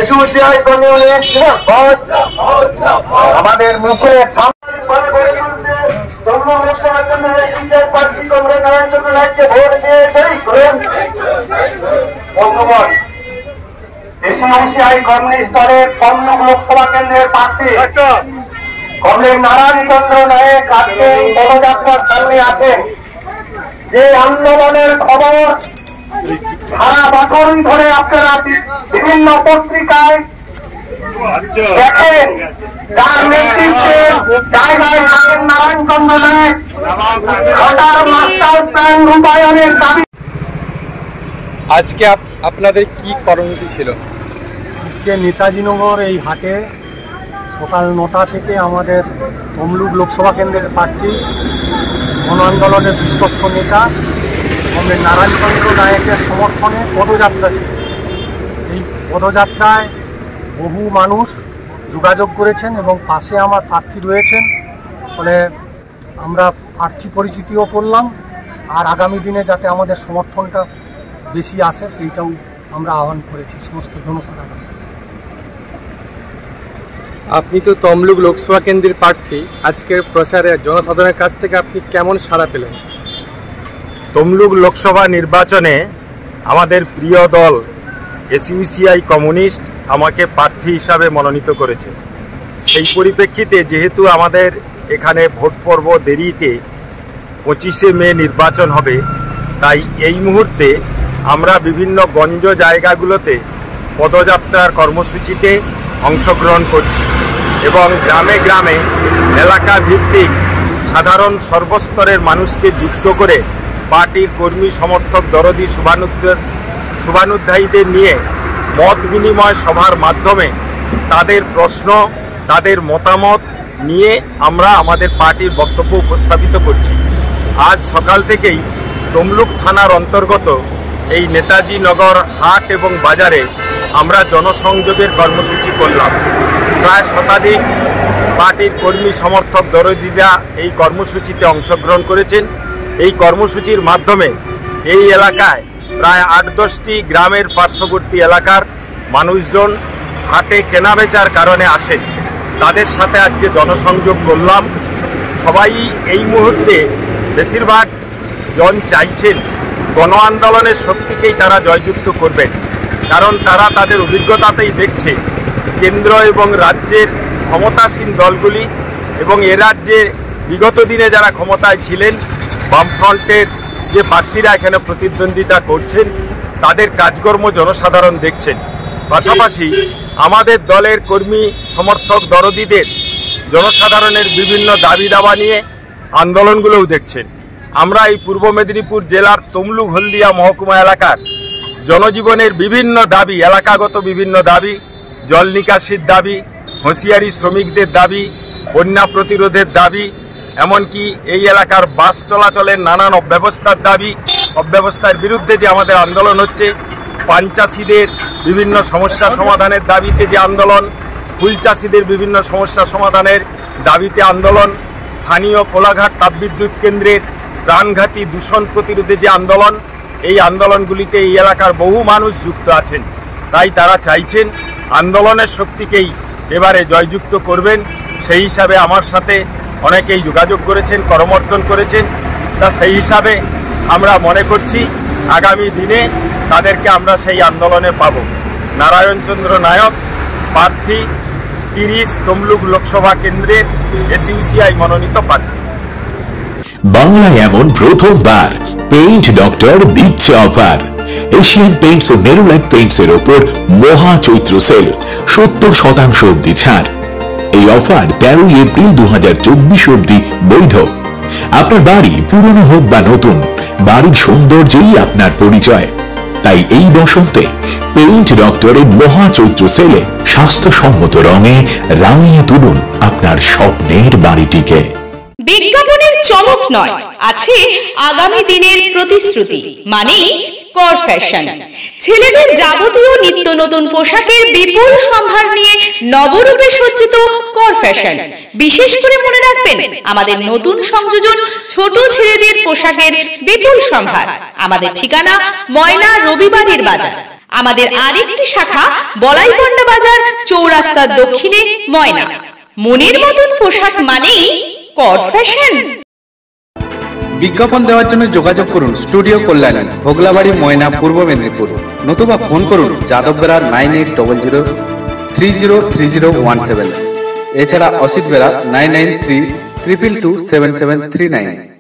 Association communist আমাদের মিছিলে ACI communist দলের তমলুক লোকসভা কেন্দ্রের প্রার্থী কমরেড নারায়ণ চন্দ্র নায়েক আজকে পদযাত্রার সামনে আছেন। যে আন্দোলনের খবর সারা বছর ধরে আপনারা বিভিন্ন পত্রিকায় দেখেন, যার নেতৃত্বে জায়গায় থাকেন নারায়ণ চন্দ্র নায়েক, সরকার মাস্টার প্ল্যান রূপায়ণের দাবি। আজকে আপনাদের কি কর্মসূচি ছিল? আজকে নেতাজিনগর এই হাটে সকাল 9টা থেকে আমাদের তমলুক লোকসভা কেন্দ্রের প্রার্থী গণ আন্দোলনের বিশ্বস্ত নেতা কমরেড নারায়ণ চন্দ্র নায়েকের সমর্থনে পদযাত্রা ছিল। এই পদযাত্রায় বহু মানুষ যোগাযোগ করেছেন এবং পাশে আমার প্রার্থী রয়েছেন, ফলে আমরা প্রার্থী পরিচিতিও করলাম। আর আগামী দিনে যাতে আমাদের সমর্থনটা বেশি আসে সেইটাও আমরা আহ্বান করেছি সমস্ত জনসাধারণ। আপনি তো তমলুক লোকসভা কেন্দ্রের প্রার্থী, আজকের প্রচারে জনসাধারণের কাছ থেকে আপনি কেমন সাড়া পেলেন? তমলুক লোকসভা নির্বাচনে আমাদের প্রিয় দল এসইউসিআই কমিউনিস্ট আমাকে প্রার্থী হিসাবে মনোনীত করেছে। সেই পরিপ্রেক্ষিতে যেহেতু আমাদের এখানে ভোট পর্ব দেরিতে 25শে মে নির্বাচন হবে, তাই এই মুহূর্তে আমরা বিভিন্ন গঞ্জ জায়গাগুলোতে পদযাত্রার কর্মসূচিতে অংশগ্রহণ করছি এবং গ্রামে গ্রামে এলাকা ভিত্তিক সাধারণ সর্বস্তরের মানুষকে যুক্ত করে পার্টির কর্মী সমর্থক দরদি শুভানুধ্যায়ীদের নিয়ে মত বিনিময় সভার মাধ্যমে তাদের প্রশ্ন, তাদের মতামত নিয়ে আমরা আমাদের পার্টির বক্তব্য উপস্থাপিত করছি। আজ সকাল থেকেই তমলুক থানার অন্তর্গত এই নেতাজি নগর হাট এবং বাজারে আমরা জনসংযোগের কর্মসূচি করলাম। প্রায় শতাধিক পার্টির কর্মী সমর্থক দরদিরা এই কর্মসূচিতে অংশগ্রহণ করেছেন। এই কর্মসূচির মাধ্যমে এই এলাকায় প্রায় 8-10টি গ্রামের পার্শ্ববর্তী এলাকার মানুষজন হাটে কেনাবেচার কারণে আসেন, তাদের সাথে আজকে জনসংযোগ করলাম। সবাই এই মুহূর্তে বেশিরভাগ জন চাইছেন গণ আন্দোলনের শক্তিকেই তারা জয়যুক্ত করবেন, কারণ তারা তাদের অভিজ্ঞতাতেই দেখছে কেন্দ্র এবং রাজ্যের ক্ষমতাসীন দলগুলি এবং এ রাজ্যে বিগত দিনে যারা ক্ষমতায় ছিলেন বামফ্রন্টের যে প্রার্থীরা এখানে প্রতিদ্বন্দ্বিতা করছেন তাদের কাজকর্ম জনসাধারণ দেখছেন। পাশাপাশি আমাদের দলের কর্মী সমর্থক দরদিদের জনসাধারণের বিভিন্ন দাবি দাবা নিয়ে আন্দোলনগুলোও দেখছেন। আমরা এই পূর্ব মেদিনীপুর জেলার তমলুক হলদিয়া মহকুমা এলাকার জনজীবনের বিভিন্ন দাবি, এলাকাগত বিভিন্ন দাবি, জল নিকাশির দাবি, হুঁশিয়ারি শ্রমিকদের দাবি, বন্যা প্রতিরোধের দাবি, এমনকি এই এলাকার বাস চলাচলের নানান অব্যবস্থার দাবি, অব্যবস্থার বিরুদ্ধে যে আমাদের আন্দোলন হচ্ছে, পান চাষিদের বিভিন্ন সমস্যা সমাধানের দাবিতে যে আন্দোলন, ফুল চাষিদের বিভিন্ন সমস্যা সমাধানের দাবিতে আন্দোলন, স্থানীয় কোলাঘাট তাপবিদ্যুৎ কেন্দ্রের প্রাণঘাতী দূষণ প্রতিরোধে যে আন্দোলন, এই আন্দোলনগুলিতে এই এলাকার বহু মানুষ যুক্ত আছেন। তাই তারা চাইছেন আন্দোলনের শক্তিকেই এবারে জয়যুক্ত করবেন। সেই হিসাবে আমার সাথে অনেকেই যোগাযোগ করেছেন, করমর্দন করেছেন। তা সেই হিসাবে আমরা মনে করছি আগামী দিনে তাদেরকে আমরা সেই আন্দোলনে পাব। নারায়ণ চন্দ্র নায়ক, প্রার্থী 30 তমলুক লোকসভা কেন্দ্রের এসইউসিআই মনোনীত প্রার্থী। বাংলায় এমন প্রথমবার পেইন্ট ডক্টর দিচ্ছে অফার। এশিয়ান পেইন্টস ও নেরোলাইট পেইন্টস এর ওপর মহা চৈত্র সেল 70% অবধি ছাড়। এই অফার 13 এপ্রিল 2024 অবধি বৈধ। আপনার বাড়ি পুরনো হোক বা নতুন, বাড়ির সৌন্দর্যই আপনার পরিচয়। তাই এই বসন্তে পেইন্ট ডক্টরের মহা চৈত্র সেলে স্বাস্থ্যসম্মত রঙে রাঙিয়ে তুলুন আপনার স্বপ্নের বাড়িটিকে। বিজ্ঞাপনের চমক নয়, আছে আগামী দিনের প্রতিশ্রুতি, মানে কর ফ্যাশন। ছেলেদের যাবতীয় নিত্য নতুন পোশাকের বিপুল সম্ভার নিয়ে নবরূপে সজ্জিত কর ফ্যাশন। বিশেষ করে মনে রাখবেন আমাদের নতুন সংযোজন ছোট ছেলেদের পোশাকের বিপুল সম্ভার। আমাদের ঠিকানা ময়না রবিবারের বাজার। আমাদের আরেকটি শাখা বলাইপন্ডা বাজার চৌরাস্তার দক্ষিণে ময়না। মনের মতন পোশাক মানেই কর ফ্যাশন। বিজ্ঞাপন দেওয়ার জন্য যোগাযোগ করুন স্টুডিও কল্যাণী, ভোগলাবাড়ি, ময়না, পূর্ব মেদিনীপুর, নতুবা ফোন করুন যাদববেড়া 9800303017। এছাড়া অসিত বেড়া 9932227739।